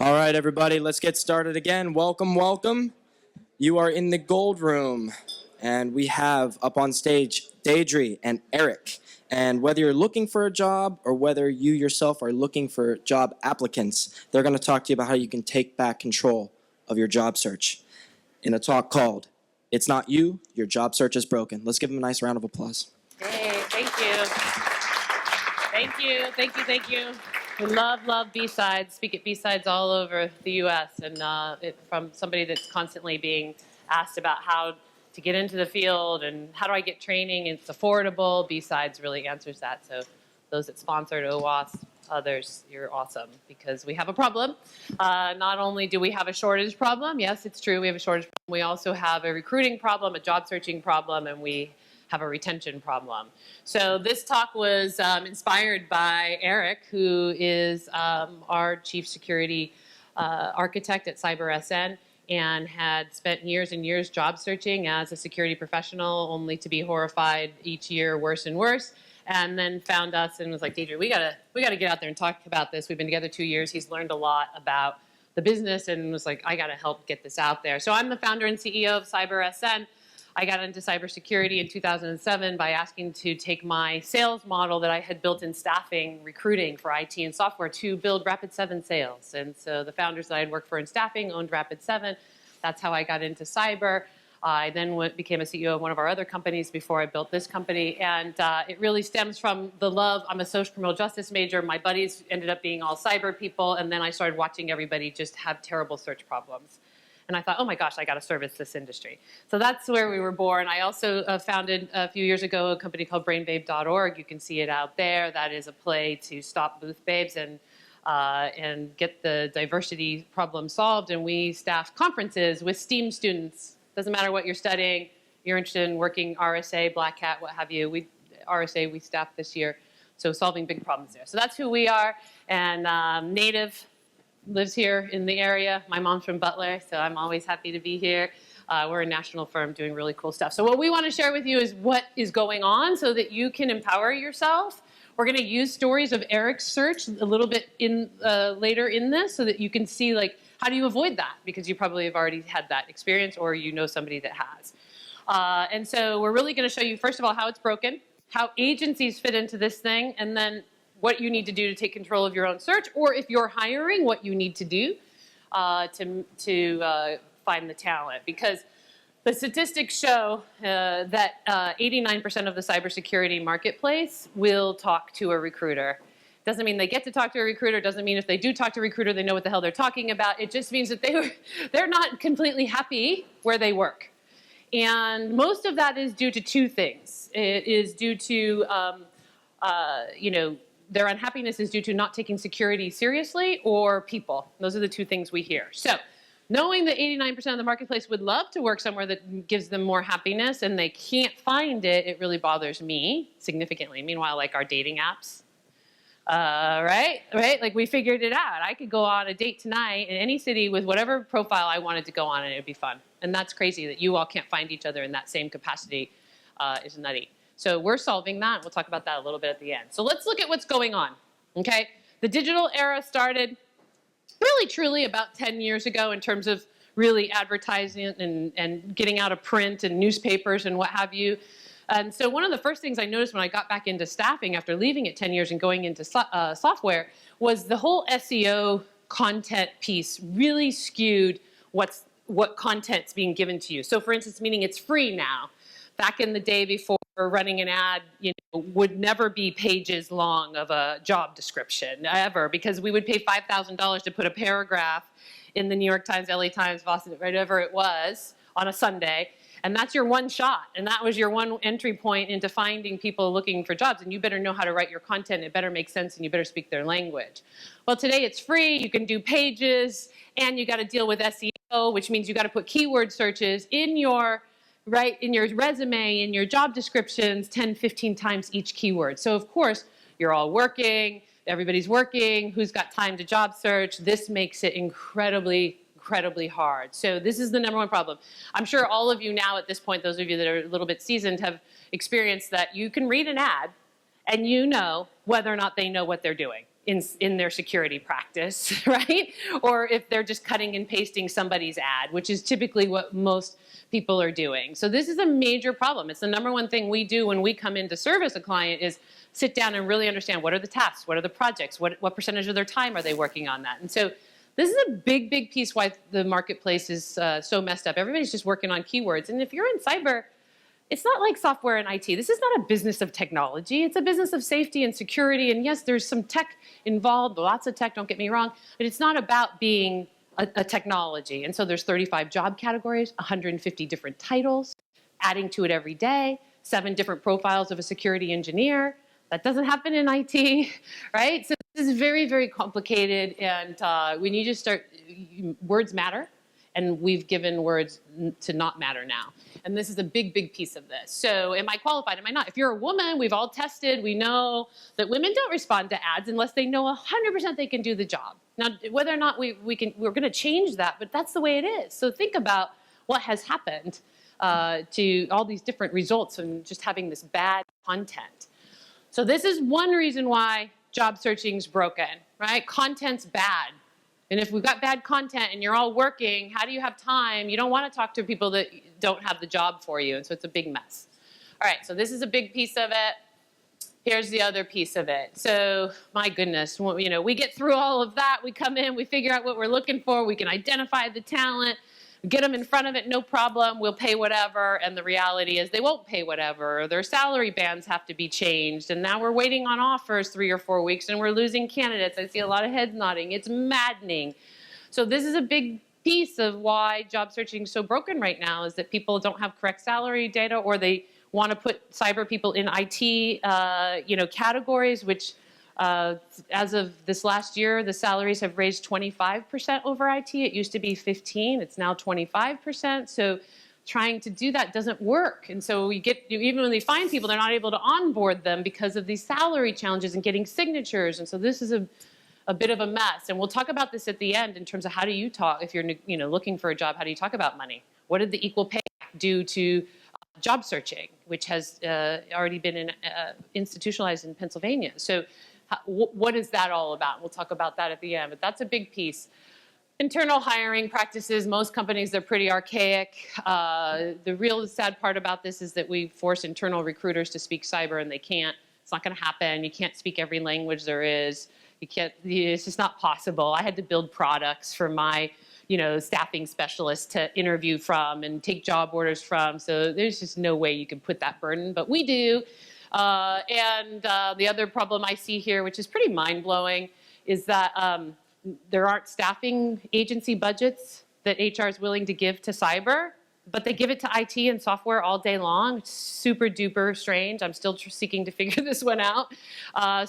All right, everybody, let's get started again. Welcome, welcome. You are in the gold room, and we have up on stage Deidre and Erik. And whether you're looking for a job or whether you yourself are looking for job applicants, they're going to talk to you about how you can take back control of your job search in a talk called It's Not You, Your Job Search is Broken. Let's give them a nice round of applause. Hey, thank you. Thank you, thank you, thank you. We love B-sides. Speak at B-sides all over the U.S. and from somebody that's constantly being asked about how to get into the field and how do I get training. It's affordable. B-sides really answers that. So those that sponsored OWASP, others, you're awesome because we have a problem. Not only do we have a shortage problem, yes, it's true, we have a shortage problem. We also have a recruiting problem, a job searching problem, and we have a retention problem. So this talk was inspired by Erik, who is our chief security architect at CyberSN and had spent years and years job searching as a security professional, only to be horrified each year worse and worse, and then found us and was like, Deidre, we gotta get out there and talk about this. We've been together 2 years. He's learned a lot about the business and was like, I gotta help get this out there. So I'm the founder and CEO of CyberSN. I got into cybersecurity in 2007 by asking to take my sales model that I had built in staffing, recruiting for IT and software to build Rapid7 sales. And so the founders that I had worked for in staffing owned Rapid7. That's how I got into cyber. I then became a CEO of one of our other companies before I built this company. And it really stems from the love. I'm a social criminal justice major. My buddies ended up being all cyber people. And then I started watching everybody just have terrible search problems. And I thought, oh my gosh, I got to service this industry. So that's where we were born. I also founded a few years ago a company called brainbabe.org. You can see it out there. That is a play to stop booth babes and get the diversity problem solved. And we staff conferences with STEAM students. Doesn't matter what you're studying. You're interested in working RSA, Black Hat, what have you. RSA we staffed this year. So solving big problems there. So that's who we are. And native. Lives here in the area. My mom's from Butler, so I'm always happy to be here. We're a national firm doing really cool stuff. So what we want to share with you is what is going on so that you can empower yourself. We're going to use stories of Erik's search a little bit later in this so that you can see, like, how do you avoid that? Because you probably have already had that experience or you know somebody that has. And so we're really going to show you, first of all, how it's broken, how agencies fit into this thing, and then what you need to do to take control of your own search, or if you're hiring, what you need to do to find the talent. Because the statistics show that 89% of the cybersecurity marketplace will talk to a recruiter. Doesn't mean they get to talk to a recruiter. Doesn't mean if they do talk to a recruiter, they know what the hell they're talking about. It just means that they're not completely happy where they work. And most of that is due to two things. It is due to, their unhappiness is due to not taking security seriously or people. Those are the two things we hear. So knowing that 89% of the marketplace would love to work somewhere that gives them more happiness and they can't find it, it really bothers me significantly. Meanwhile, like our dating apps, right? Like we figured it out. I could go on a date tonight in any city with whatever profile I wanted to go on and it would be fun. And that's crazy that you all can't find each other in that same capacity is nutty. So we're solving that. We'll talk about that a little bit at the end. So let's look at what's going on, okay? The digital era started really truly about 10 years ago in terms of really advertising and getting out of print and newspapers and what have you. And so one of the first things I noticed when I got back into staffing after leaving it 10 years and going into software was the whole SEO content piece really skewed what content's being given to you. So for instance, meaning it's free now. Back in the day before running an ad, would never be pages long of a job description, ever, because we would pay $5,000 to put a paragraph in the New York Times, LA Times, Boston, whatever it was, on a Sunday, and that's your one shot, and that was your one entry point into finding people looking for jobs, and you better know how to write your content, it better make sense, and you better speak their language. Well, today it's free, you can do pages, and you got to deal with SEO, which means you got to put keyword searches in your resume, in your job descriptions, 10, 15 times each keyword. So of course, you're all working, everybody's working, who's got time to job search? This makes it incredibly hard. So this is the number one problem. I'm sure all of you now at this point, those of you that are a little bit seasoned, have experienced that you can read an ad and you know whether or not they know what they're doing. in their security practice, right? Or if they're just cutting and pasting somebody's ad, which is typically what most people are doing. So this is a major problem. It's the #1 thing we do when we come in to service a client is sit down and really understand what are the tasks, what are the projects, what percentage of their time are they working on that. And so this is a big, big piece why the marketplace is so messed up. Everybody's just working on keywords. And if you're in cyber, it's not like software and IT. This is not a business of technology. It's a business of safety and security. And yes, there's some tech involved, lots of tech, don't get me wrong, but it's not about being a technology. And so there's 35 job categories, 150 different titles, adding to it every day, 7 different profiles of a security engineer. That doesn't happen in IT, right? So this is very, very complicated. And when you just start, words matter. And we've given words to not matter now. And this is a big, big piece of this. So am I qualified? Am I not? If you're a woman, we've all tested. We know that women don't respond to ads unless they know 100% they can do the job. Now, whether or not we're going to change that, but that's the way it is. So think about what has happened to all these different results and just having this bad content. So this is one reason why job searching is broken, right? Content's bad. And if we've got bad content and you're all working, how do you have time? You don't want to talk to people that don't have the job for you. And so it's a big mess. All right, so this is a big piece of it. Here's the other piece of it. So my goodness, you know, we get through all of that. We come in, we figure out what we're looking for. We can identify the talent, get them in front of it, no problem. We'll pay whatever. And the reality is they won't pay whatever. Their salary bands have to be changed. And now we're waiting on offers 3 or 4 weeks and we're losing candidates. I see a lot of heads nodding. It's maddening. So this is a big piece of why job searching is so broken right now is that people don't have correct salary data or they want to put cyber people in IT categories, which as of this last year, the salaries have raised 25% over IT. It used to be 15, it's now 25%. So trying to do that doesn't work. And so we get, even when they find people, they're not able to onboard them because of these salary challenges and getting signatures. And so this is a bit of a mess. And we'll talk about this at the end in terms of how do you talk, if you're looking for a job, how do you talk about money? What did the Equal Pay Act do to job searching, which has already been institutionalized in Pennsylvania? So what is that all about? We'll talk about that at the end, but that's a big piece. Internal hiring practices, most companies, they're pretty archaic. The real sad part about this is that we force internal recruiters to speak cyber and they can't. It's not gonna happen. You can't speak every language there is. You can't, it's just not possible. I had to build products for my staffing specialists to interview from and take job orders from. So there's just no way you can put that burden, but we do. The other problem I see here, which is pretty mind-blowing, is that there aren't staffing agency budgets that HR is willing to give to cyber, but they give it to IT and software all day long. It's super duper strange. I'm still seeking to figure this one out.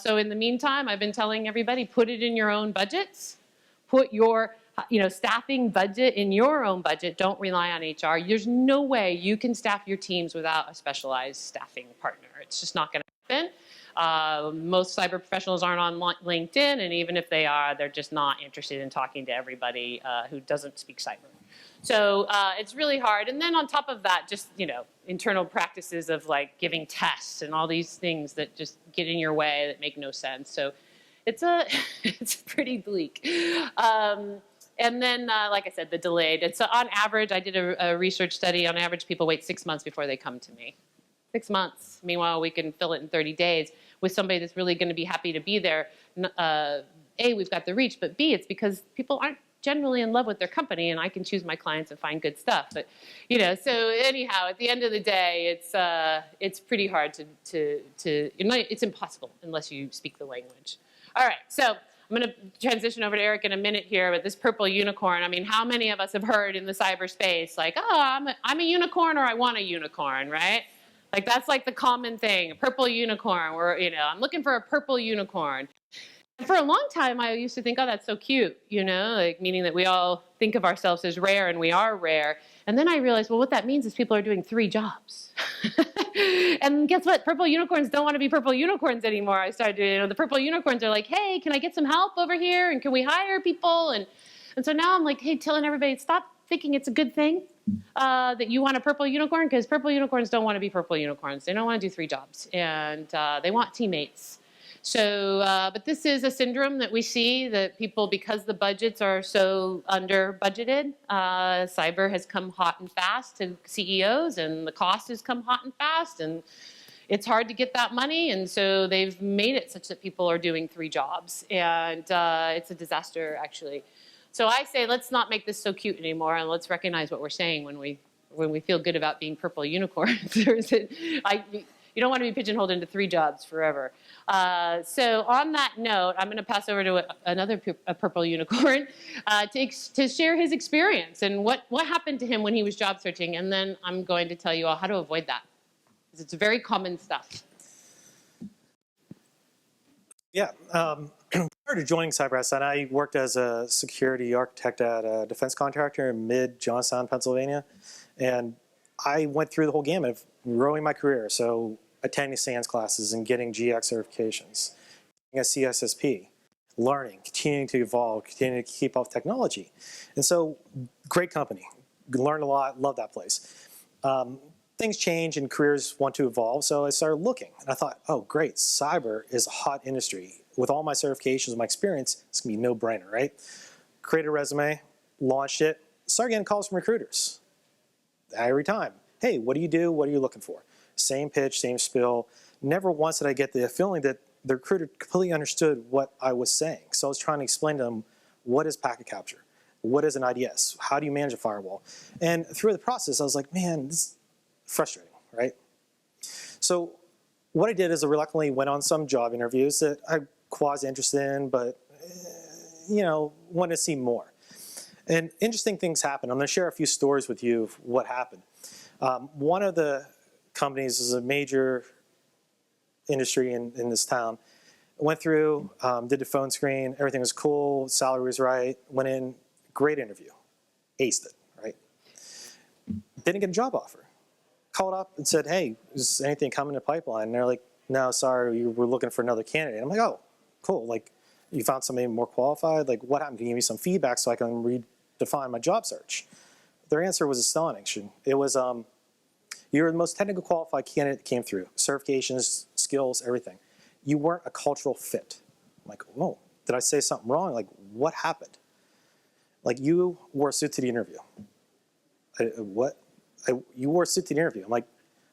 So in the meantime, I've been telling everybody, put it in your own budgets. Put your staffing budget in your own budget. Don't rely on HR. There's no way you can staff your teams without a specialized staffing partner. It's just not going to happen. Most cyber professionals aren't on LinkedIn, and even if they are, they're just not interested in talking to everybody who doesn't speak cyber. So it's really hard. And then on top of that, just internal practices of like giving tests and all these things that just get in your way that make no sense. So it's pretty bleak. And then, like I said, the delayed. It's on average, I did a research study. On average, people wait 6 months before they come to me. 6 months. Meanwhile, we can fill it in 30 days with somebody that's really going to be happy to be there. A, we've got the reach, but B, it's because people aren't generally in love with their company, and I can choose my clients and find good stuff. But so anyhow, at the end of the day, it's pretty hard it's impossible unless you speak the language. All right, so I'm going to transition over to Erik in a minute here with this purple unicorn. I mean, how many of us have heard in the cyberspace, like, oh, I'm a unicorn or I want a unicorn, right? Like, that's like the common thing, a purple unicorn, where, I'm looking for a purple unicorn. And for a long time, I used to think, oh, that's so cute, like meaning that we all think of ourselves as rare and we are rare. And then I realized, well, what that means is people are doing 3 jobs. And guess what? Purple unicorns don't want to be purple unicorns anymore. I started doing, the purple unicorns are like, hey, can I get some help over here? And can we hire people? And so now I'm like, hey, telling everybody, stop thinking it's a good thing that you want a purple unicorn, because purple unicorns don't want to be purple unicorns. They don't want to do 3 jobs. And they want teammates. So, but this is a syndrome that we see that people, because the budgets are so under budgeted, cyber has come hot and fast to CEOs, and the cost has come hot and fast, and it's hard to get that money, and so they've made it such that people are doing 3 jobs, and it's a disaster, actually. So I say, let's not make this so cute anymore, and let's recognize what we're saying when we feel good about being purple unicorns. You don't want to be pigeonholed into 3 jobs forever. So on that note, I'm going to pass over to another purple unicorn to share his experience and what happened to him when he was job searching, and then I'm going to tell you all how to avoid that. It's very common stuff. Yeah. Prior to joining CyberSN, I worked as a security architect at a defense contractor in mid-Johnstown, Pennsylvania. And I went through the whole gamut of growing my career. So attending SANS classes and getting GX certifications, getting a CSSP, learning, continuing to evolve, continuing to keep up with technology. And so great company, learned a lot, love that place. Things change and careers want to evolve, so I started looking. And I thought, oh, great, cyber is a hot industry. With all my certifications, my experience, it's gonna be a no-brainer, right? Created a resume, launched it, started getting calls from recruiters. Every time, hey, what do you do? What are you looking for? Same pitch, same spiel. Never once did I get the feeling that the recruiter completely understood what I was saying. So I was trying to explain to them, what is packet capture? What is an IDS? How do you manage a firewall? And through the process, I was like, man, this is frustrating, right? So what I did is I reluctantly went on some job interviews that I was interested in, but wanted to see more. And interesting things happened. I'm going to share a few stories with you of what happened. One of the companies is a major industry in this town. Went through, did the phone screen, everything was cool, salary was right, went in, great interview, aced it, right? Didn't get a job offer. Called up and said, hey, is anything coming in the pipeline? And they're like, no, sorry, we're looking for another candidate. I'm like, oh, cool. Like, you found somebody more qualified? Like, what happened? Can you give me some feedback so I can redefine my job search? Their answer was astonishing. It was, you're the most technical qualified candidate that came through. Certifications, skills, everything. You weren't a cultural fit. I'm like, whoa, did I say something wrong? Like, what happened? Like, you wore a suit to the interview. What? You wore a suit to the interview. I'm like,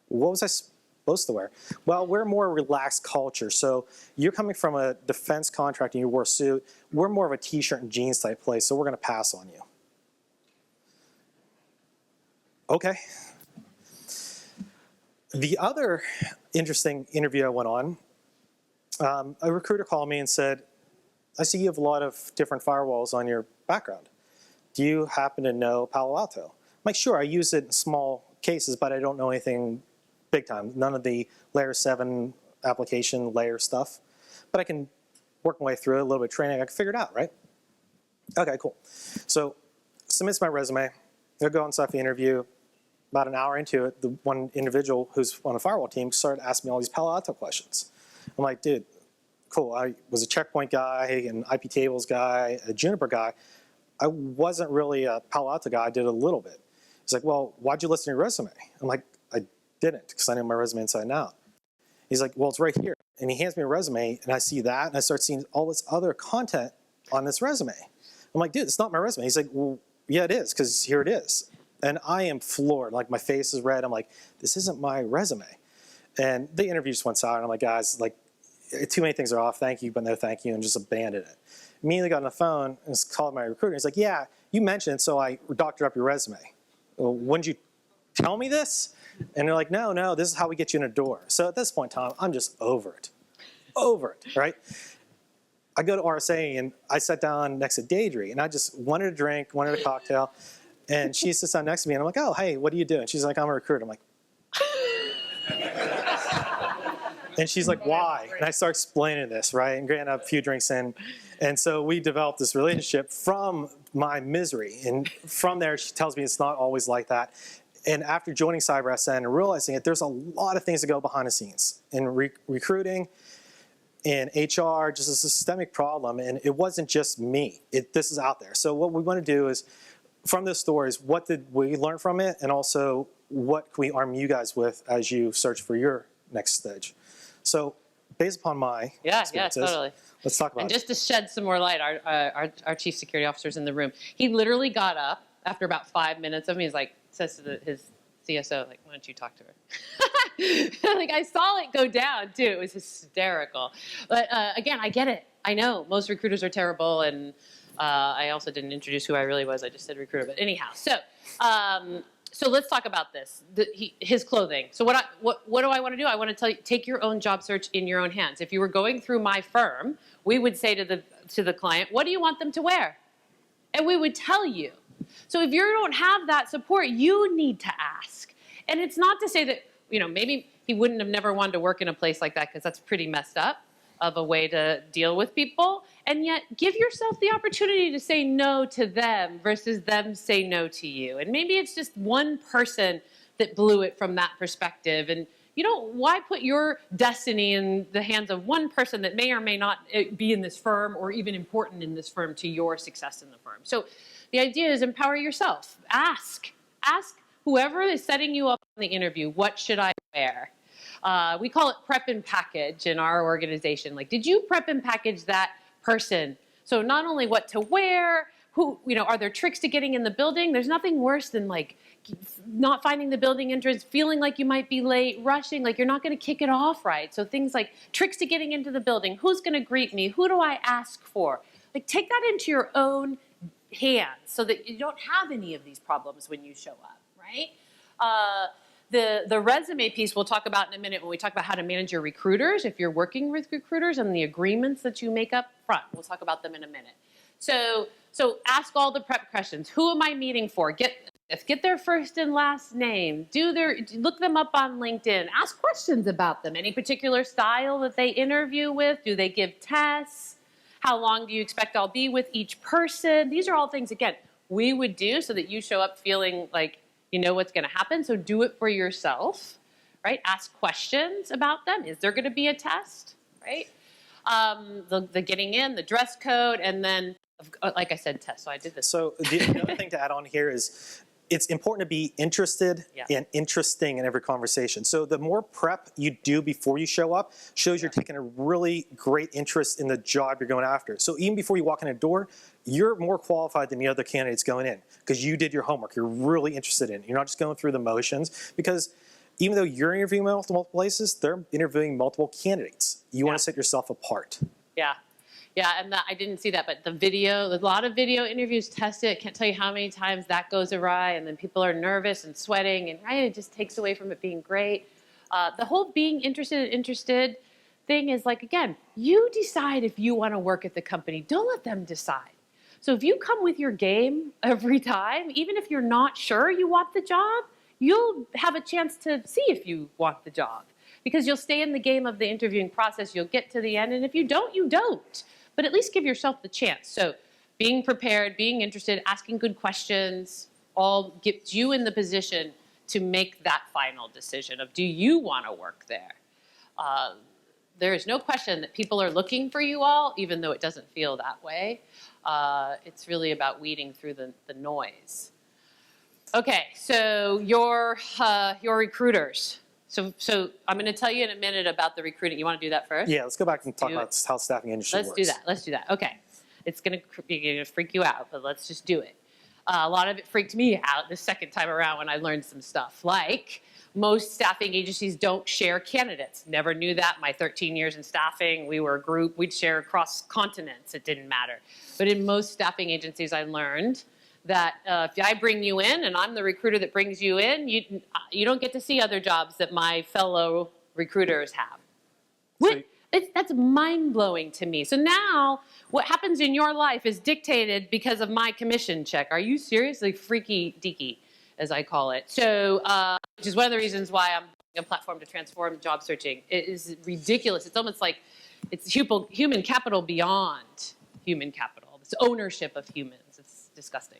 what was I supposed to wear? Well, we're a more relaxed culture. So you're coming from a defense contract and you wore a suit. We're more of a t-shirt and jeans type place, so we're going to pass on you. Okay. The other interesting interview I went on, a recruiter called me and said, I see you have a lot of different firewalls on your background. Do you happen to know Palo Alto? I'm like, sure, I use it in small cases, but I don't know anything big time. None of the layer 7 application layer stuff. But I can work my way through it, a little bit of training, I can figure it out, right? Okay, cool. So submits my resume. They'll go inside the interview. About an hour into it, the one individual who's on the firewall team started asking me all these Palo Alto questions. I'm like, dude, cool. I was a checkpoint guy, an IP tables guy, a Juniper guy. I wasn't really a Palo Alto guy. I did a little bit. He's like, well, why'd you list in your resume? I'm like, I didn't, because I know my resume inside and out. He's like, well, it's right here. And he hands me a resume, and I see that, and I start seeing all this other content on this resume. I'm like, dude, it's not my resume. He's like, well, yeah, it is, because here it is. And I am floored. Like, my face is red. I'm like, this isn't my resume. And the interview just went silent. I'm like, guys, like, too many things are off. Thank you, but no thank you, and just abandoned it. Immediately got on the phone and called my recruiter. He's like, yeah, you mentioned it, so I doctored up your resume. Well, wouldn't you tell me this? And they're like, no, this is how we get you in a door. So at this point in time, I'm just over it, right? I go to RSA, and I sat down next to Deidre, and I just wanted a drink, wanted a cocktail, and she sits down next to me, and I'm like, oh, hey, what are you doing? She's like, I'm a recruiter. I'm like, and she's like, why? And I start explaining this, right? And granted, a few drinks in. And so we developed this relationship from my misery. And from there, she tells me it's not always like that. And after joining CyberSN and realizing it, there's a lot of things that go behind the scenes in recruiting, in HR, just a systemic problem. And it wasn't just me. This is out there. So what we want to do is, from this story, is what did we learn from it? And also, what can we arm you guys with as you search for your next stage? So based upon my Yeah, experiences, totally. let's talk about And it. just to shed some more light, our chief security officer's in the room. He literally got up after about 5 minutes of me. He's like, says to his CSO, like, why don't you talk to her? Like, I saw it go down too. It was hysterical. But again, I get it. I know most recruiters are terrible, and I also didn't introduce who I really was. I just said recruiter. But anyhow, so let's talk about this. His clothing. So what do I want to do? I want to tell you, take your own job search in your own hands. If you were going through my firm, we would say to the client, what do you want them to wear? And we would tell you. So if you don't have that support, you need to ask. And it's not to say that, maybe he wouldn't have never wanted to work in a place like that, because that's pretty messed up of a way to deal with people. And yet give yourself the opportunity to say no to them versus them say no to you. And maybe it's just one person that blew it from that perspective. And why put your destiny in the hands of one person that may or may not be in this firm or even important in this firm to your success in the firm? So the idea is empower yourself. Ask whoever is setting you up in the interview, what should I wear? We call it prep and package in our organization. Like, did you prep and package that person? So not only what to wear, are there tricks to getting in the building? There's nothing worse than like not finding the building entrance, feeling like you might be late, rushing, like you're not going to kick it off right. So things like tricks to getting into the building, who's going to greet me, who do I ask for? Like, take that into your own hands so that you don't have any of these problems when you show up, right? The resume piece we'll talk about in a minute when we talk about how to manage your recruiters, if you're working with recruiters, and the agreements that you make up front. We'll talk about them in a minute. So ask all the prep questions. Who am I meeting for? Get their first and last name. Look them up on LinkedIn. Ask questions about them. Any particular style that they interview with? Do they give tests? How long do you expect I'll be with each person? These are all things, again, we would do so that you show up feeling like you know what's going to happen. So do it for yourself, right? Ask questions about them. Is there going to be a test, right? The getting in, the dress code, and then, like I said, test. So I did this. So the other thing to add on here is it's important to be interested and interesting in every conversation. So the more prep you do before you show up shows you're taking a really great interest in the job you're going after. So even before you walk in a door, you're more qualified than the other candidates going in because you did your homework. You're really interested in it. You're not just going through the motions, because even though you're interviewing multiple places, they're interviewing multiple candidates. You want to set yourself apart. Yeah, and I didn't see that, but a lot of video interviews test it. Can't tell you how many times that goes awry, and then people are nervous and sweating, and it just takes away from it being great. The whole being interested thing is like, again, you decide if you want to work at the company. Don't let them decide. So if you come with your game every time, even if you're not sure you want the job, you'll have a chance to see if you want the job, because you'll stay in the game of the interviewing process. You'll get to the end, and if you don't, you don't. But at least give yourself the chance. So being prepared, being interested, asking good questions, all gets you in the position to make that final decision of, do you want to work there? There is no question that people are looking for you all, even though it doesn't feel that way. It's really about weeding through the noise. Okay, so your recruiters. So I'm going to tell you in a minute about the recruiting. You want to do that first? Yeah, let's go back and talk about how staffing industry works. Let's do that. Okay. It's going to freak you out, but let's just do it. A lot of it freaked me out the second time around when I learned some stuff. Like, most staffing agencies don't share candidates. Never knew that. My 13 years in staffing, we were a group. We'd share across continents. It didn't matter. But in most staffing agencies, I learned that if I bring you in and I'm the recruiter that brings you in, you don't get to see other jobs that my fellow recruiters have. That's mind-blowing to me. So now what happens in your life is dictated because of my commission check. Are you serious? Like freaky deaky, as I call it. So, which is one of the reasons why I'm building a platform to transform job searching. It is ridiculous. It's almost like it's human capital beyond human capital. It's ownership of humans. It's disgusting.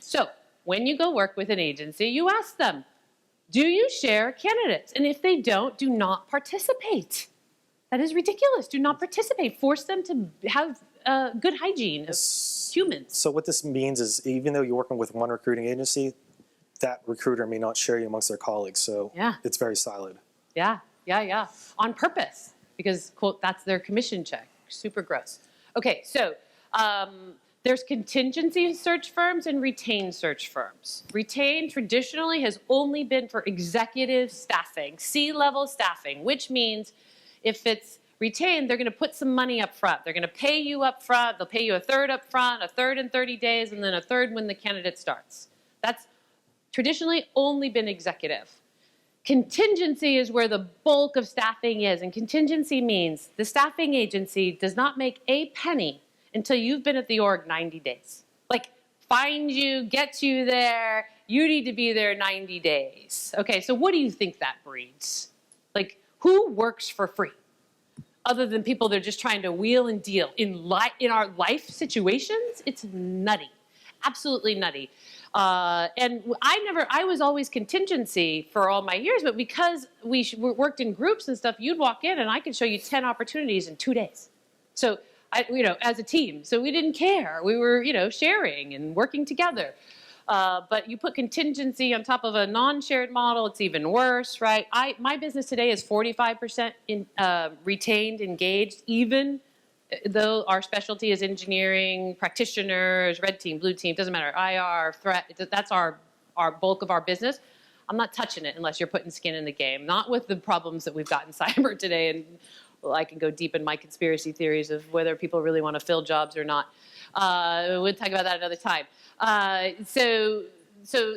So when you go work with an agency, you ask them, do you share candidates? And if they don't, do not participate. That is ridiculous. Do not participate. Force them to have good hygiene of humans. So what this means is, even though you're working with one recruiting agency, that recruiter may not share you amongst their colleagues. So it's very siloed. Yeah. On purpose. because, quote, that's their commission check. Super gross. Okay, so there's contingency search firms and retained search firms. Retained traditionally has only been for executive staffing, C-level staffing, which means if it's retained, they're going to put some money up front. They're going to pay you up front. They'll pay you a third up front, a third in 30 days, and then a third when the candidate starts. That's traditionally only been executive. Contingency is where the bulk of staffing is, and contingency means the staffing agency does not make a penny until you've been at the org 90 days. Like, find you, get you there, you need to be there 90 days. Okay, so what do you think that breeds? Like, who works for free? Other than people that are just trying to wheel and deal. In our life situations, it's nutty, absolutely nutty. And I was always contingency for all my years, but because we worked in groups and stuff, you'd walk in and I could show you 10 opportunities in 2 days. So, as a team. So we didn't care. We were, sharing and working together. But you put contingency on top of a non-shared model, it's even worse, right? My business today is 45% retained, engaged, even though our specialty is engineering, practitioners, red team, blue team, doesn't matter, IR, threat, that's our bulk of our business. I'm not touching it unless you're putting skin in the game. Not with the problems that we've got in cyber today. And well, I can go deep in my conspiracy theories of whether people really want to fill jobs or not. We'll talk about that another time. So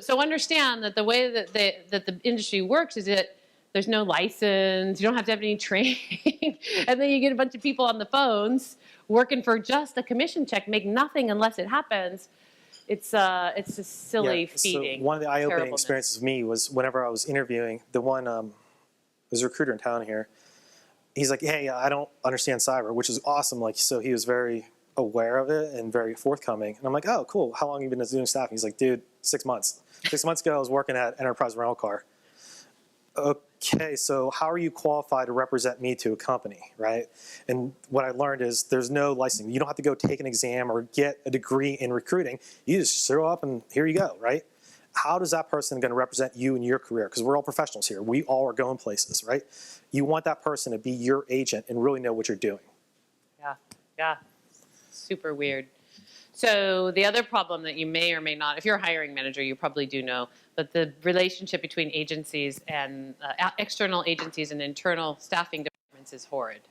understand that the way that the industry works is that there's no license, you don't have to have any training, and then you get a bunch of people on the phones working for just a commission check, make nothing unless it happens. It's just silly feeding. So one of the eye-opening experiences for me was whenever I was interviewing, the one, there's a recruiter in town here. He's like, hey, I don't understand cyber, which is awesome. Like, so he was very aware of it and very forthcoming. And I'm like, oh, cool. How long have you been doing staffing? He's like, dude, 6 months. 6 months ago, I was working at Enterprise Rental Car. Okay, so how are you qualified to represent me to a company, right? And what I learned is there's no licensing. You don't have to go take an exam or get a degree in recruiting. You just show up and here you go, right? How does that person going to represent you in your career? Because we're all professionals here. We all are going places, right? You want that person to be your agent and really know what you're doing. Yeah. Super weird. So the other problem that you may or may not, if you're a hiring manager, you probably do know, but the relationship between agencies and external agencies and internal staffing departments is horrid.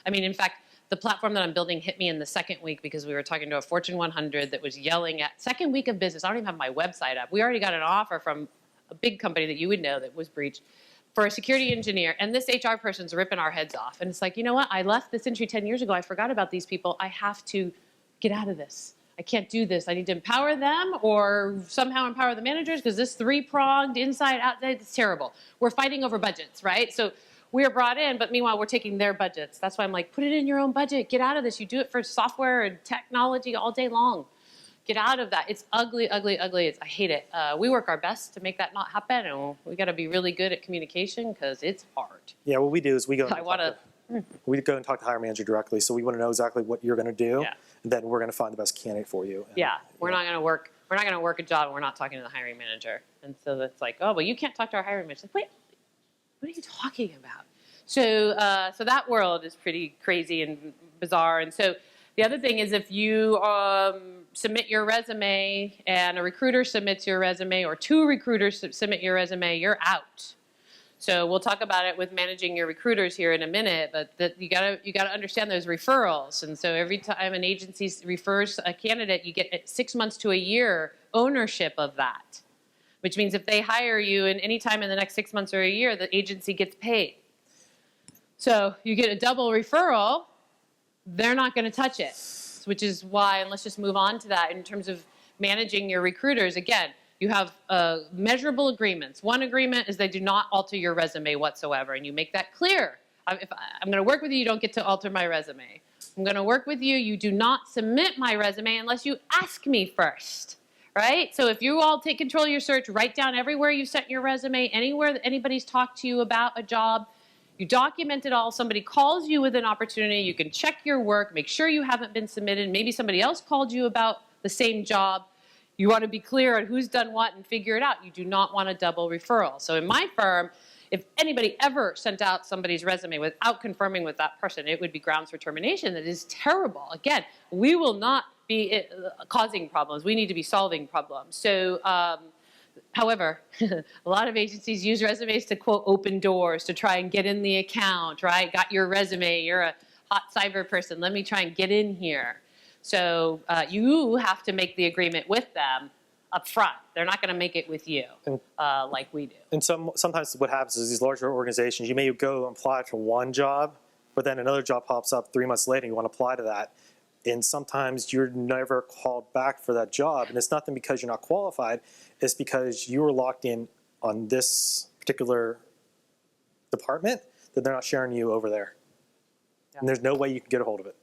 I mean, in fact, the platform that I'm building hit me in the second week because we were talking to a Fortune 100 that was yelling at, second week of business, I don't even have my website up. We already got an offer from a big company that you would know that was breached for a security engineer, and this HR person's ripping our heads off. And it's like, you know what? I left this industry 10 years ago. I forgot about these people. I have to get out of this. I can't do this. I need to empower them or somehow empower the managers because this three-pronged inside out, it's terrible. We're fighting over budgets, right? So we're brought in, but meanwhile, we're taking their budgets. That's why I'm like, put it in your own budget. Get out of this. You do it for software and technology all day long. Get out of that. It's ugly, ugly, ugly. I hate it. We work our best to make that not happen, and we got to be really good at communication because it's hard. Yeah, what we do is we go and talk to hire manager directly, so we want to know exactly what you're going to do, and then we're going to find the best candidate for you. And, we're not going to work. We're not going to work a job, and we're not talking to the hiring manager. And so it's like, oh, well, you can't talk to our hiring manager. Like, wait, what are you talking about? So, so that world is pretty crazy and bizarre. And so the other thing is if you submit your resume and a recruiter submits your resume or two recruiters submit your resume, you're out. So we'll talk about it with managing your recruiters here in a minute, but that you gotta understand those referrals. And so every time an agency refers a candidate, you get 6 months to a year ownership of that, which means if they hire you in any time in the next 6 months or a year, the agency gets paid. So you get a double referral, they're not going to touch it, which is why, and let's just move on to that in terms of managing your recruiters. Again, you have measurable agreements. One agreement is they do not alter your resume whatsoever, and you make that clear. If I'm going to work with you, you don't get to alter my resume. I'm going to work with you, you do not submit my resume unless you ask me first, right? So if you all take control of your search, write down everywhere you sent your resume, anywhere that anybody's talked to you about a job, you document it all. Somebody calls you with an opportunity. You can check your work, make sure you haven't been submitted. Maybe somebody else called you about the same job. You want to be clear on who's done what and figure it out. You do not want a double referral. So in my firm, if anybody ever sent out somebody's resume without confirming with that person, it would be grounds for termination. That is terrible. Again, we will not be causing problems. We need to be solving problems. So, however, a lot of agencies use resumes to, quote, open doors, to try and get in the account, right? Got your resume, you're a hot cyber person, let me try and get in here. So you have to make the agreement with them up front. They're not going to make it with you like we do. And sometimes what happens is these larger organizations, you may go and apply for one job, but then another job pops up 3 months later and you want to apply to that. And sometimes you're never called back for that job. And it's nothing because you're not qualified. It's because you were locked in on this particular department that they're not sharing you over there. Yeah. And there's no way you can get a hold of it.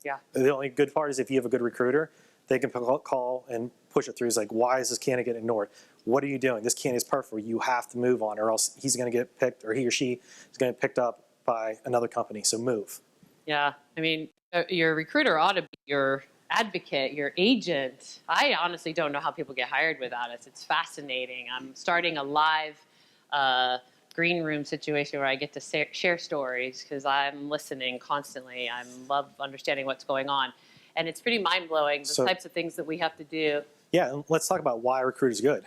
Yeah. The only good part is if you have a good recruiter, they can call and push it through. It's like, why is this candidate getting ignored? What are you doing? This candidate's perfect. You have to move on, or else he's going to get picked, or he or she is going to get picked up by another company. So move. Yeah. I mean, your recruiter ought to be your advocate, your agent. I honestly don't know how people get hired without us. It's fascinating. I'm starting a live green room situation where I get to share stories because I'm listening constantly. I love understanding what's going on. And it's pretty mind-blowing, the types of things that we have to do. Yeah, and let's talk about why recruit is good.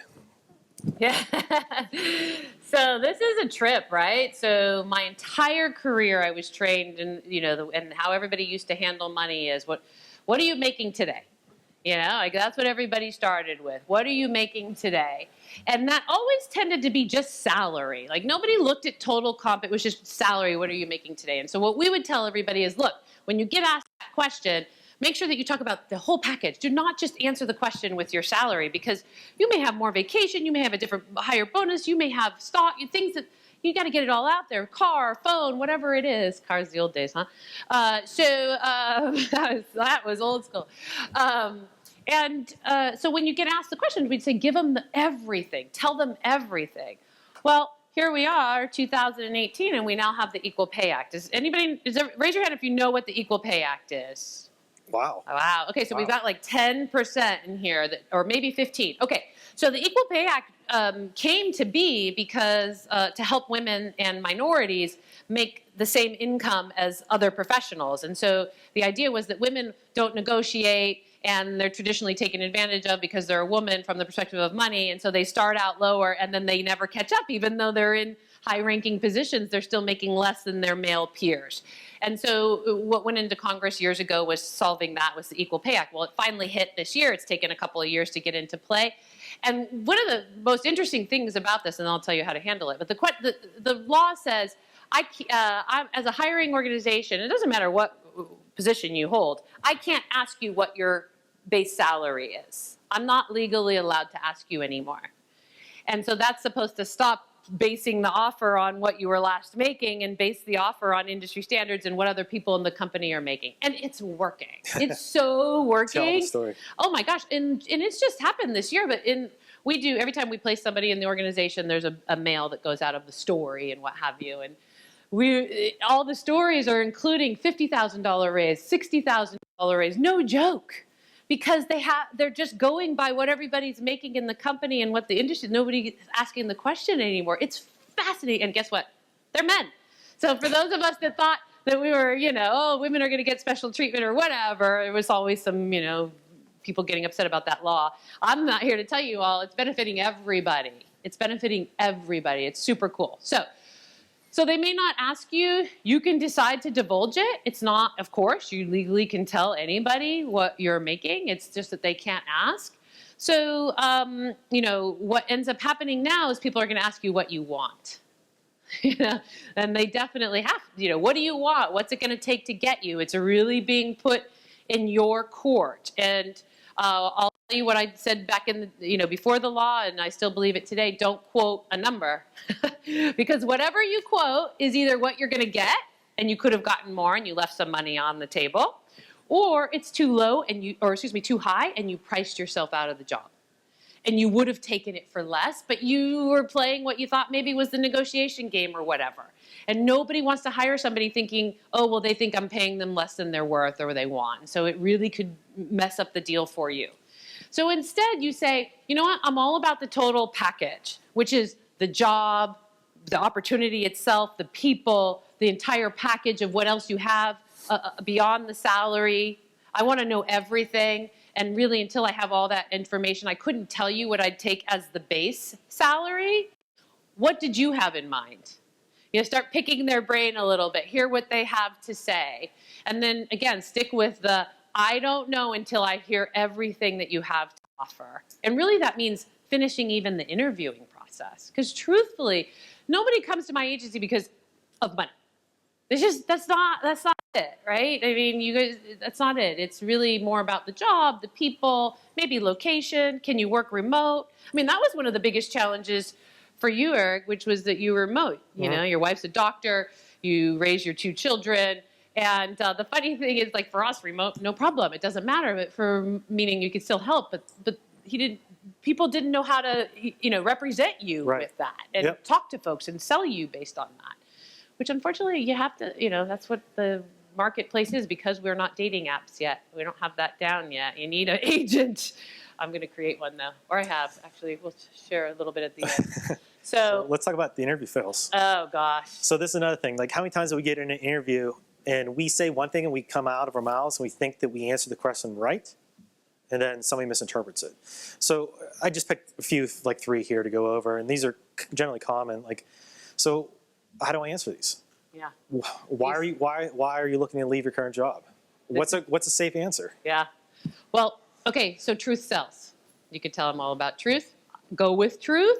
Yeah. So this is a trip, right? So my entire career I was trained in, and how everybody used to handle money is what are you making today? Like that's what everybody started with. What are you making today? And that always tended to be just salary. Like nobody looked at total comp. It was just salary. What are you making today? And so what we would tell everybody is, look, when you get asked that question, make sure that you talk about the whole package. Do not just answer the question with your salary because you may have more vacation, you may have a different, higher bonus, you may have stock, things that you got to get it all out there. Car, phone, whatever it is. Cars the old days, huh? That was old school. So when you get asked the question, we'd say, give them everything. Tell them everything. Well, here we are, 2018, and we now have the Equal Pay Act. Raise your hand if you know what the Equal Pay Act is. Wow. Wow. Okay, so we've got like 10% in here, or maybe 15. Okay, so the Equal Pay Act came to be because to help women and minorities make the same income as other professionals. And so the idea was that women don't negotiate and they're traditionally taken advantage of because they're a woman from the perspective of money. And so they start out lower and then they never catch up. Even though they're in high-ranking positions, they're still making less than their male peers. And so what went into Congress years ago was solving that was the Equal Pay Act. Well, it finally hit this year. It's taken a couple of years to get into play. And one of the most interesting things about this, and I'll tell you how to handle it, but the law says, I'm, as a hiring organization, it doesn't matter what position you hold, I can't ask you what your base salary is. I'm not legally allowed to ask you anymore. And so that's supposed to stop basing the offer on what you were last making and base the offer on industry standards and what other people in the company are making. And it's working. It's so working. Tell the story. Oh my gosh. And it's just happened this year, but we do, every time we place somebody in the organization, there's a mail that goes out of the story and what have you. And all the stories are including $50,000 raise, $60,000 raise, no joke. Because they're just going by what everybody's making in the company and what the industry, nobody's asking the question anymore. It's fascinating. And guess what? They're men. So for those of us that thought that we were, women are going to get special treatment or whatever, it was always some, people getting upset about that law. I'm not here to tell you all, it's benefiting everybody. It's benefiting everybody. It's super cool. So they may not ask you. You can decide to divulge it. It's not, of course, you legally can tell anybody what you're making. It's just that they can't ask. So, what ends up happening now is people are going to ask you what you want. And they definitely have. What do you want? What's it going to take to get you? It's really being put in your court. And I'll tell you what I said back in before the law, and I still believe it today. Don't quote a number, because whatever you quote is either what you're going to get, and you could have gotten more, and you left some money on the table, or it's too low too high, and you priced yourself out of the job. And you would have taken it for less, but you were playing what you thought maybe was the negotiation game or whatever. And nobody wants to hire somebody thinking, oh, well, they think I'm paying them less than they're worth or they want. So it really could mess up the deal for you. So instead you say, you know what, I'm all about the total package, which is the job, the opportunity itself, the people, the entire package of what else you have beyond the salary. I want to know everything. And really, until I have all that information, I couldn't tell you what I'd take as the base salary. What did you have in mind? You know, start picking their brain a little bit, hear what they have to say. And then, again, stick with the, I don't know until I hear everything that you have to offer. And really, that means finishing even the interviewing process. Because truthfully, nobody comes to my agency because of money. It's just, that's not it, right? I mean, you guys, that's not it. It's really more about the job, the people, maybe location. Can you work remote? I mean, that was one of the biggest challenges for you, Erik, which was that you were remote. You know, your wife's a doctor, you raise your 2 children. And the funny thing is, like, for us, remote, no problem. It doesn't matter, but for, meaning you could still help, but people didn't know how to, you know, represent you with that and talk to folks and sell you based on that. Which unfortunately you have to, you know, that's what the marketplace is, because we're not dating apps yet. We don't have that down yet. You need an agent. I'm going to create one though, or I have. Actually, we'll share a little bit at the end. So let's talk about the interview fails. Oh gosh. So this is another thing. Like, how many times do we get in an interview and we say one thing and we come out of our mouths and we think that we answered the question right, and then somebody misinterprets it. So I just picked a few, like 3 here to go over, and these are generally common. Like, so how do I answer these? Yeah. Why are you looking to leave your current job? What's a safe answer? Yeah. Well, okay, so truth sells. You could tell them all about truth. Go with truth.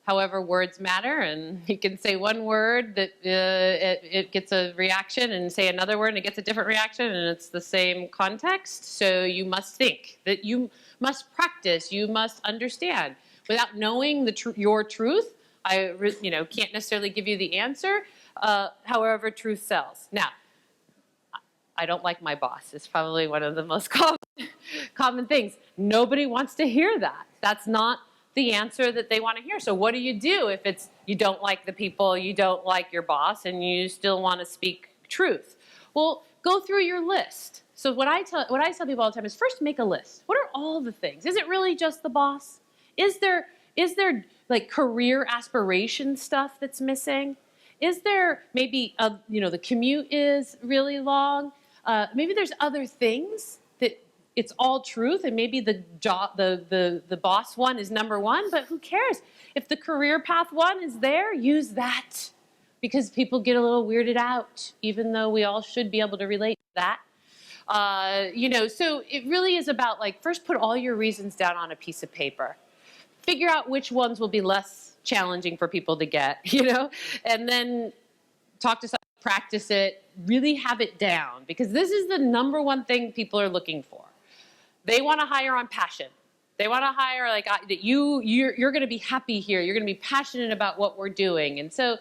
However, words matter, and you can say one word that it gets a reaction, and say another word and it gets a different reaction, and it's the same context. So you must think, that you must practice, you must understand. Without knowing your truth, I can't necessarily give you the answer. However, truth sells. Now, I don't like my boss. It's probably one of the most common things. Nobody wants to hear that. That's not the answer that they want to hear. So what do if it's you don't like the people, you don't like your boss, and you still want to speak truth? Well, go through your list. So what I tell people all the time is, first make a list. What are all the things? Is it really just the boss? Is there like career aspiration stuff that's missing? Is there maybe the commute is really long? Maybe there's other things that it's all truth, and maybe the job, the boss one is number one, but who cares? If the career path one is there, use that, because people get a little weirded out, even though we all should be able to relate to that. So it really is about, like, first put all your reasons down on a piece of paper. Figure out which ones will be less challenging for people to get, and then talk to someone, practice it, really have it down, because this is the number one thing people are looking for. They want to hire on passion. They want to hire like that you're going to be happy here. You're going to be passionate about what we're doing. And so,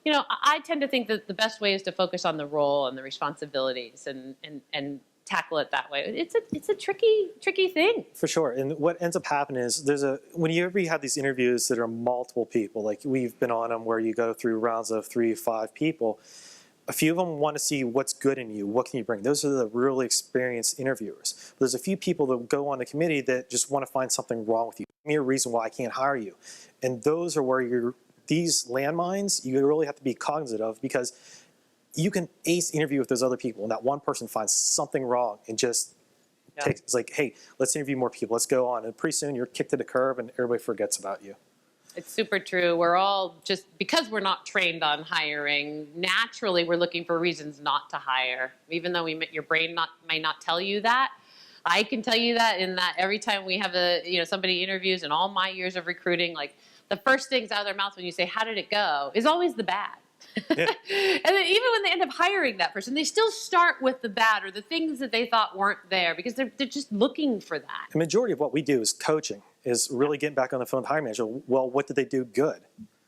I tend to think that the best way is to focus on the role and the responsibilities and tackle it that way. It's a tricky thing. For sure. And what ends up happening is whenever you have these interviews that are multiple people, like we've been on them where you go through rounds of 3 to 5 people, a few of them want to see what's good in you, what can you bring. Those are the really experienced interviewers. But there's a few people that go on the committee that just want to find something wrong with you. Give me a reason why I can't hire you. And those are where these landmines, you really have to be cognizant of, because you can ace interview with those other people, and that one person finds something wrong and just it's like, hey, let's interview more people, let's go on. And pretty soon you're kicked to the curb and everybody forgets about you. It's super true. We're all because we're not trained on hiring, naturally we're looking for reasons not to hire, even though your brain may not tell you that. I can tell you that in that every time we have somebody interviews in all my years of recruiting, like the first things out of their mouth when you say, how did it go, is always the bad. Yeah. And then even when they end up hiring that person, they still start with the bad or the things that they thought weren't there, because they're just looking for that. The majority of what we do is coaching, is really getting back on the phone with the hiring manager. Well, what did they do good?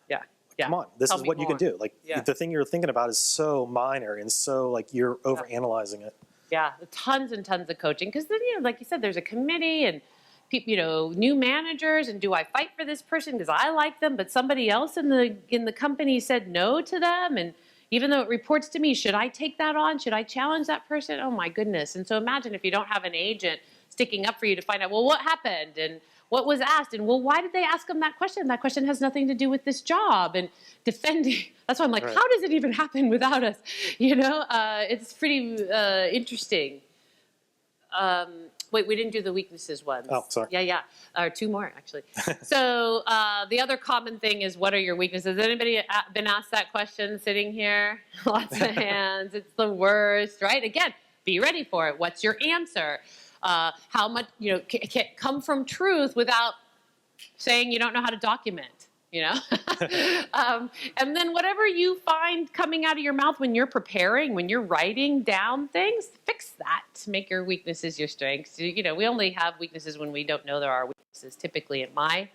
Yeah. Come on, this is what you can do. Like, the thing you're thinking about is so minor and so, like, you're overanalyzing it. Yeah, tons and tons of coaching, because then, like you said, there's a committee and people, new managers, and do I fight for this person because I like them, but somebody else in the company said no to them, and Even though it reports to me, should I take that on? Should I challenge that person? Oh my goodness. And so imagine if you don't have an agent sticking up for you to find out, well, what happened? And what was asked? And well, why did they ask them that question? That question has nothing to do with this job. And defending, that's why I'm like, Right. how does it even happen without us? You know, it's pretty interesting. Wait, we didn't do the weaknesses ones. Oh, sorry. Yeah. Or two more, actually. So the other common thing is, what are your weaknesses? Has anybody been asked that question sitting here? Lots of hands. It's the worst, right? Again, be ready for it. What's your answer? How much, you know, can't come from truth without saying you don't know how to document. You know, and then whatever you find coming out of your mouth when you're preparing, when you're writing down things, fix that. Make your weaknesses your strengths. You know, we only have weaknesses when we don't know there are weaknesses, typically in my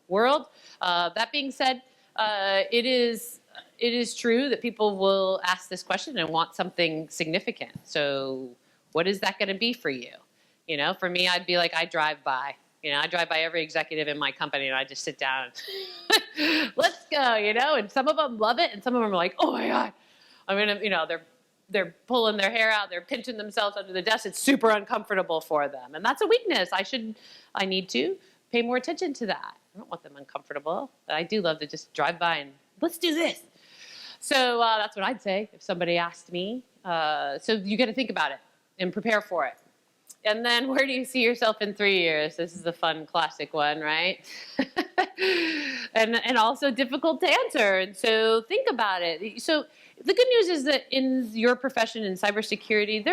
world. That being said, it is true that people will ask this question and want something significant. So what is that going to be for you? You know, for me, I'd be like, I drive by. You know, I drive by every executive in my company and I just sit down and let's go, you know, and some of them love it and some of them are like, oh my God. I mean, you know, they're pulling their hair out, they're pinching themselves under the desk. It's super uncomfortable for them. And that's a weakness. I need to pay more attention to that. I don't want them uncomfortable, but I do love to just drive by and let's do this. So that's what I'd say if somebody asked me. So you got to think about it and prepare for it. And then where do you see yourself in 3 years? This is the fun classic one, right? and also difficult to answer. And so think about it. So the good news is that in your profession in cybersecurity,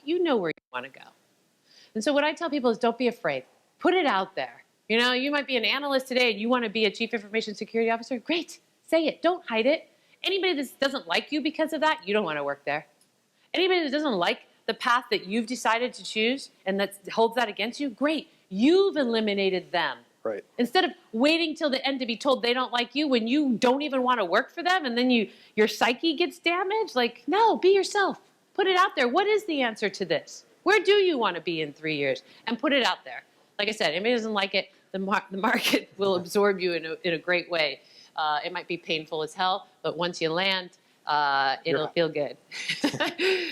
you know where you want to go. And so what I tell people is don't be afraid. Put it out there. You know, you might be an analyst today and you want to be a chief information security officer. Great. Say it. Don't hide it. Anybody that doesn't like you because of that, you don't want to work there. Anybody that doesn't like the path that you've decided to choose and that holds that against you, great. You've eliminated them. Right. Instead of waiting till the end to be told they don't like you when you don't even want to work for them and then your psyche gets damaged, like, no, be yourself. Put it out there. What is the answer to this? Where do you want to be in 3 years? And put it out there. Like I said, if anybody doesn't like it, the market will absorb you in a great way. It might be painful as hell, but once you land, it'll feel good.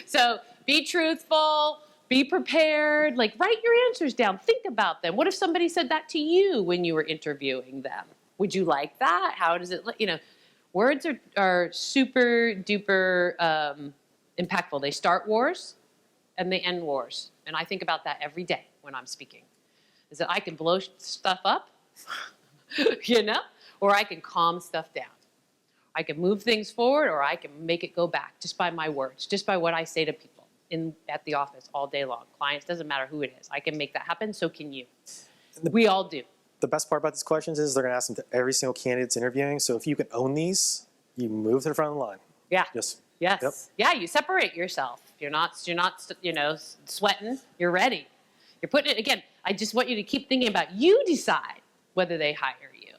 So be truthful, be prepared, like write your answers down, think about them. What if somebody said that to you when you were interviewing them? Would you like that? How does it, you know, words are super duper impactful. They start wars and they end wars. And I think about that every day when I'm speaking. Is that I can blow stuff up, you know, or I can calm stuff down. I can move things forward or I can make it go back just by my words, just by what I say to people at the office all day long. Clients, doesn't matter who it is. I can make that happen, so can you. We all do. The best part about these questions is they're going to ask them to every single candidate that's interviewing. So if you can own these, you move to the front of the line. Yeah. Yes. Yes. Yep. Yeah, you separate yourself. You're not, you know, sweating. You're ready. You're putting it, again, I just want you to keep thinking about you decide whether they hire you.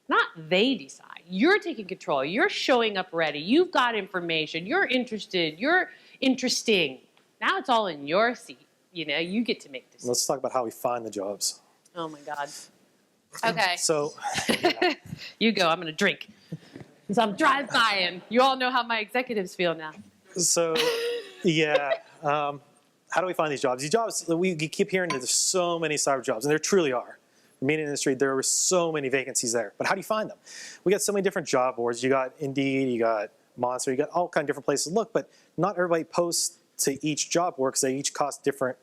Not they decide. You're taking control. You're showing up ready. You've got information. You're interested. You're interesting. Now it's all in your seat. You know, you get to make decisions. Let's talk about how we find the jobs. Oh my God. Okay. So, You go. I'm going to drink. So I'm drive-by-ing. You all know how my executives feel now. yeah. How do we find these jobs? These jobs, we keep hearing that there's so many cyber jobs, and there truly are. In the media industry, there were so many vacancies there. But how do you find them? We got so many different job boards. You got Indeed, you got Monster, you got all kind of different places to look, but not everybody posts to each job board because they each cost different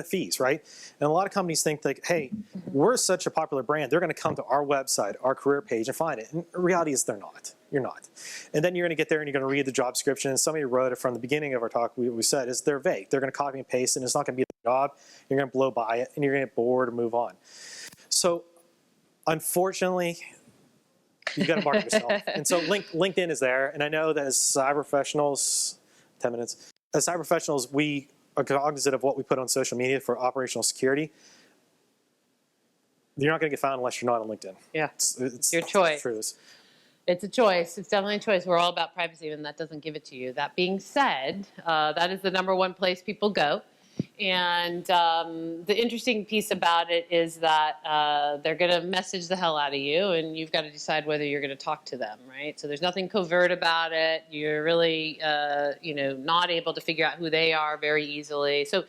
fees, right? And a lot of companies think like, hey, we're such a popular brand, they're going to come to our website, our career page, and find it. And the reality is they're not. You're not. And then you're going to get there and you're going to read the job description. And somebody wrote it from the beginning of our talk. We said is they're vague. They're going to copy and paste, and it's not going to be the job. You're going to blow by it, and you're going to get bored and move on. So, unfortunately, you got to market yourself. And so LinkedIn is there. And I know that as cyber professionals, 10 minutes. As cyber professionals, we are cognizant of what we put on social media for operational security. You're not going to get found unless you're not on LinkedIn. Yeah, it's your choice. Truth. It's a choice. It's definitely a choice. We're all about privacy, and that doesn't give it to you. That being said, that is the #1 place people go. And the interesting piece about it is that they're going to message the hell out of you, and you've got to decide whether you're going to talk to them, right? So there's nothing covert about it. You're really, not able to figure out who they are very easily. So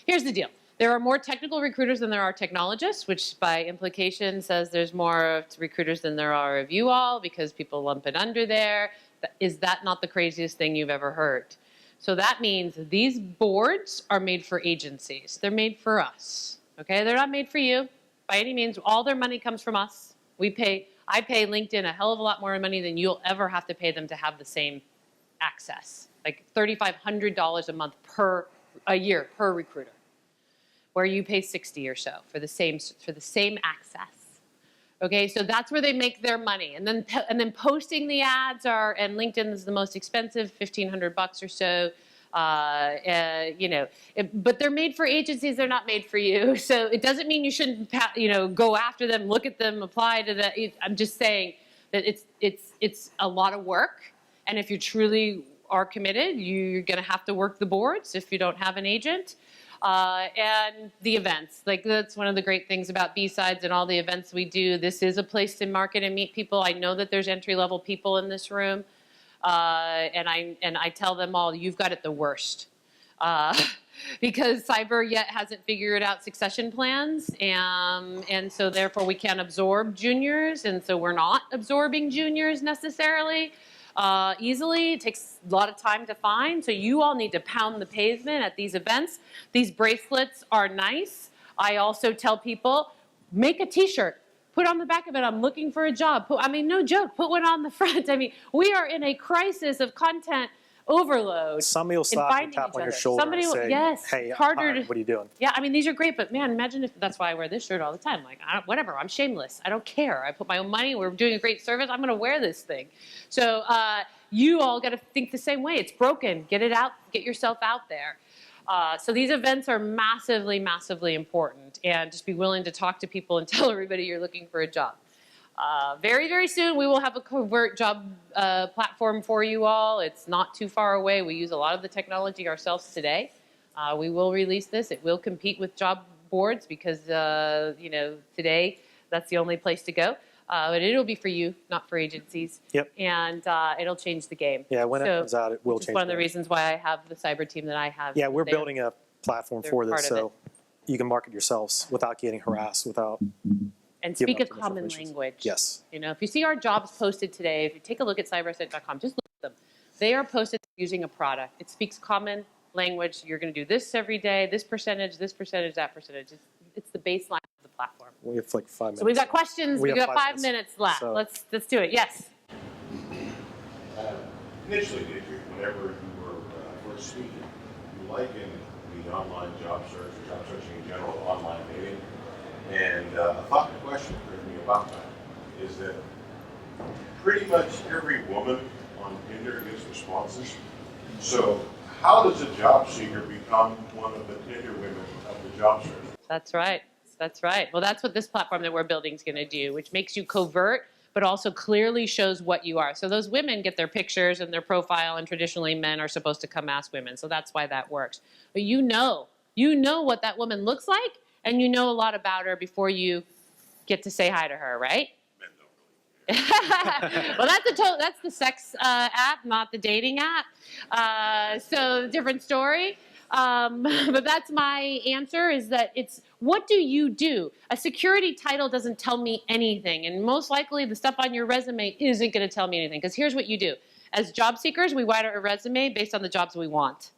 here's the deal. There are more technical recruiters than there are technologists, which by implication says there's more recruiters than there are of you all because people lump it under there. Is that not the craziest thing you've ever heard? So that means these boards are made for agencies. They're made for us, okay? They're not made for you by any means. All their money comes from us. I pay LinkedIn a hell of a lot more money than you'll ever have to pay them to have the same access, like $3,500 a month a year per recruiter, where you pay 60 or so for the same access. Okay, so that's where they make their money, and then posting the ads and LinkedIn is the most expensive, $1,500 or so. But they're made for agencies. They're not made for you. So it doesn't mean you shouldn't, go after them, look at them, apply to that. I'm just saying that it's a lot of work, and if you truly are committed, you're going to have to work the boards if you don't have an agent. And the events. Like, that's one of the great things about B-Sides and all the events we do. This is a place to market and meet people. I know that there's entry-level people in this room, and I tell them all, you've got it the worst. Because cyber yet hasn't figured out succession plans, and so therefore we can't absorb juniors, and so we're not absorbing juniors necessarily. Easily. It takes a lot of time to find. So you all need to pound the pavement at these events. These bracelets are nice. I also tell people, make a t-shirt. Put on the back of it, I'm looking for a job. No joke, put one on the front. We are in a crisis of content overload. Somebody will stop and tap on your shoulder and say, hey, what are you doing? Yeah, these are great, but man, imagine if that's why I wear this shirt all the time. Like, whatever, I'm shameless. I don't care. I put my own money. We're doing a great service. I'm going to wear this thing. So you all got to think the same way. It's broken. Get it out. Get yourself out there. So these events are massively, massively important. And just be willing to talk to people and tell everybody you're looking for a job. Very, very soon, we will have a covert job platform for you all. It's not too far away. We use a lot of the technology ourselves today. We will release this. It will compete with job boards because, today that's the only place to go. But it'll be for you, not for agencies. Yep. And it'll change the game. Yeah, when it comes out, it will change. It's one of the reasons why I have the cyber team that I have. Yeah, we're building a platform for this, so you can market yourselves without getting harassed, without... And speak a common language. Yes. If you see our jobs posted today, if you take a look at cybersn.com, just look at them. They are posted using a product. It speaks common language. You're going to do this every day, this percentage, that percentage. It's the baseline of the platform. We have like 5 minutes. So we've got questions. We've got 5 minutes left. So. Let's do it. Yes. Initially, Deidre, whenever you were first speaking, you likened the online job search, or job searching in general, online dating. And a thought and question occurred to me about that is that pretty much every woman on Tinder gets responses. So how does a job seeker become one of the Tinder women of the job search? That's right. That's right. Well, that's what this platform that we're building is going to do, which makes you covert, but also clearly shows what you are. So those women get their pictures and their profile, and traditionally men are supposed to come ask women. So that's why that works. But you know what that woman looks like, and you know a lot about her before you get to say hi to her, right? Men don't really. Well, that's the sex app, not the dating app. So different story. But that's my answer, is that it's, what do you do? A security title doesn't tell me anything, and most likely the stuff on your resume isn't going to tell me anything, because here's what you do. As job seekers, we write our resume based on the jobs we want.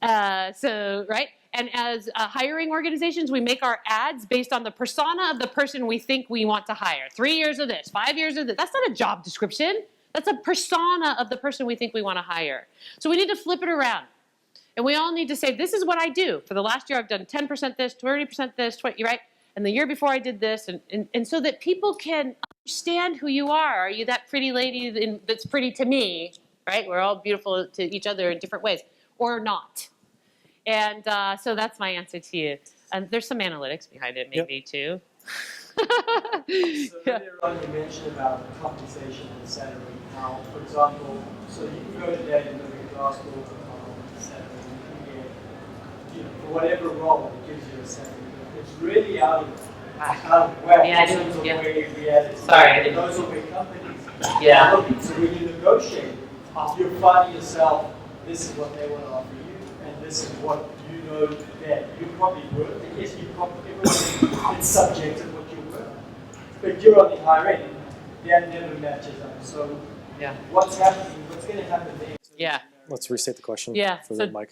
Right? And as hiring organizations, we make our ads based on the persona of the person we think we want to hire. 3 years of this, 5 years of this. That's not a job description. That's a persona of the person we think we want to hire. So we need to flip it around. And we all need to say, this is what I do. For the last year, I've done 10% this, 30% this, 20, right? And the year before I did this. And so that people can understand who you are. Are you that pretty lady that's pretty to me, right? We're all beautiful to each other in different ways, or not. And so that's my answer to you. And there's some analytics behind it, maybe, too. So earlier on you mentioned about compensation and salary. Now, for example, so you can go today and look at Glassdoor salary, you can get for whatever role, it gives you a salary. It's really out of whack Yeah, I in do, terms of yeah. where reality. Sorry, I didn't- Those are where companies Yeah. are looking. So when you negotiate, you're finding yourself, this is what they want to offer you, and this is what you know that you're probably worth. And yes, you probably, it's subjective what you're worth. But you're on the higher end, that never matches up. So Yeah. what's happening, what's going to happen next? Yeah. Let's restate the question Yeah, for so- the mic.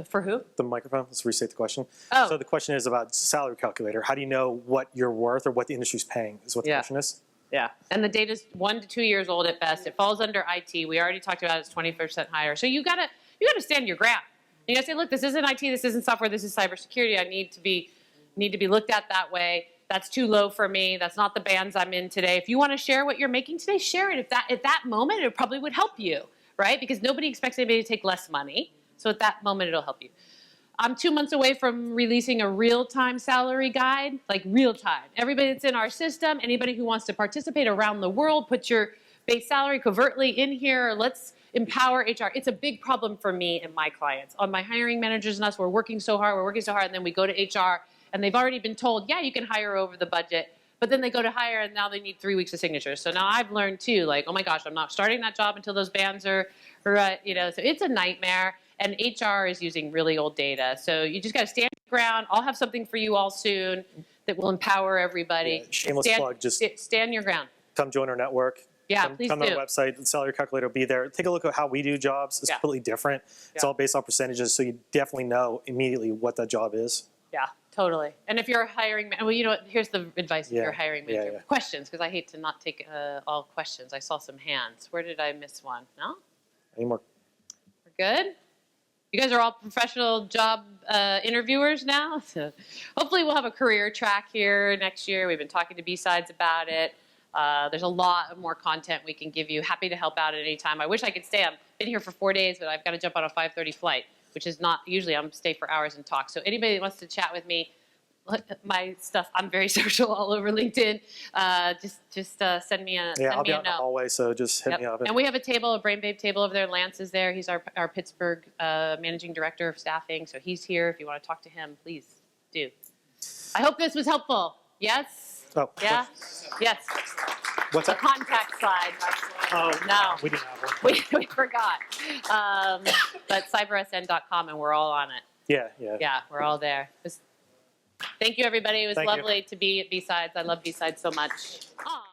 For who? The microphone. Let's restate the question. Oh. So the question is about salary calculator. How do you know what you're worth or what the industry's paying? Is what the Yeah. question is. Yeah, and the data's 1 to 2 years old at best. It falls under IT. We already talked about it's 20% higher. So you gotta stand your ground. You gotta say, look, this isn't IT, this isn't software, this is cybersecurity. I need to be looked at that way. That's too low for me. That's not the bands I'm in today. If you want to share what you're making today, share it. If that at that moment, it probably would help you, right? Because nobody expects anybody to take less money. So at that moment, it'll help you. I'm 2 months away from releasing a real-time salary guide, like real-time. Everybody that's in our system, anybody who wants to participate around the world, put your base salary covertly in here. Let's empower HR. It's a big problem for me and my clients. On my hiring managers and us, we're working so hard, and then we go to HR, and they've already been told, yeah, you can hire over the budget. But then they go to hire, and now they need 3 weeks of signatures. So now I've learned, too, like, oh, my gosh, I'm not starting that job until those bands are so it's a nightmare. And HR is using really old data. So you just got to stand your ground. I'll have something for you all soon that will empower everybody. Yeah, shameless plug, just stand your ground. come join our network. Yeah, come, please come to do. our website. The salary calculator will be there. Take a look at how we do jobs. It's Yeah. completely different. It's Yeah. all based on percentages, so you definitely know immediately what that job is. Yeah, totally. And if you're a hiring well, you know what? Here's the advice if Yeah, you're a hiring manager. yeah. Questions, because I hate to not take all questions. I saw some hands. Where did I miss one? No? Any more? We're good? You guys are all professional job interviewers now. So hopefully we'll have a career track here next year. We've been talking to B-Sides about it. There's a lot of more content we can give you. Happy to help out at any time. I wish I could stay. I've been here for 4 days, but I've got to jump on a 5:30 flight, which is not usually I'm stay for hours and talk. So anybody that wants to chat with me, my stuff, I'm very social all over LinkedIn. Just send me a Yeah, I'll send be me out a in the note. hallway, so just hit me up. And we have a table, a Brain Babe table over there. Lance is there. He's our Pittsburgh managing director of staffing. So he's here. If you want to talk to him, please do. I hope this was helpful. Yes? Oh, Yeah? Yes. What's The that? contact slide. Oh, No. we didn't have one. We forgot. But cybersn.com, and we're all on it. Yeah. Yeah, we're all there. Thank you, everybody. It was Thank you. lovely to be at B-Sides. I love B-Sides so much. Aw.